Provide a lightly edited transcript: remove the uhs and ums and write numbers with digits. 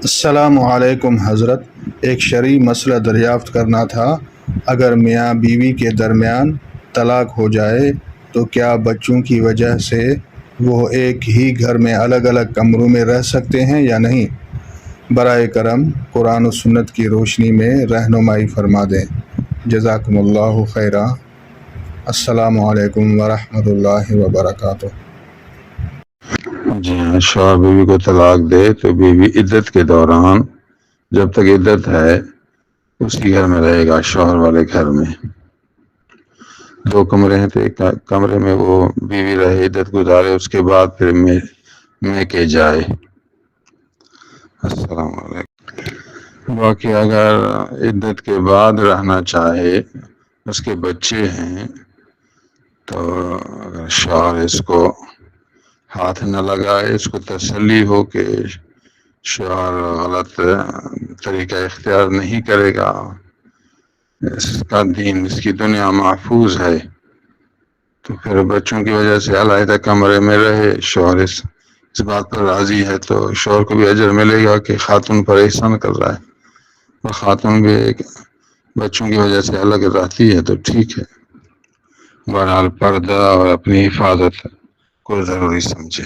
السلام علیکم حضرت، ایک شرعی مسئلہ دریافت کرنا تھا۔ اگر میاں بیوی کے درمیان طلاق ہو جائے تو کیا بچوں کی وجہ سے وہ ایک ہی گھر میں الگ الگ کمروں میں رہ سکتے ہیں یا نہیں؟ برائے کرم قرآن و سنت کی روشنی میں رہنمائی فرما دیں، جزاکم اللہ خیرا۔ السلام علیکم ورحمۃ اللہ وبرکاتہ۔ جی ہاں، شوہر بیوی کو طلاق دے تو بیوی عدت کے دوران جب تک عدت ہے اسی گھر میں رہے گا، شوہر والے گھر میں۔ 2 کمرے ہیں تو ایک کمرے میں وہ بیوی رہے، عدت گزارے، اس کے بعد پھر میں کے جائے۔ السلام علیکم۔ باقی اگر عدت کے بعد رہنا چاہے، اس کے بچے ہیں، تو اگر شوہر اس کو ہاتھ نہ لگائے، اس کو تسلی ہو کہ شوہر غلط طریقہ اختیار نہیں کرے گا، اس کا دین، اس کی دنیا محفوظ ہے، تو پھر بچوں کی وجہ سے علیحدہ کمرے میں رہے۔ شوہر اس بات پر راضی ہے تو شوہر کو بھی اجر ملے گا کہ خاتون پر احسان کر رہا ہے، اور خاتون بھی بچوں کی وجہ سے الگ رہتی ہے تو ٹھیک ہے۔ بہرحال پردہ اور اپنی حفاظت کو ضروری سمجھے۔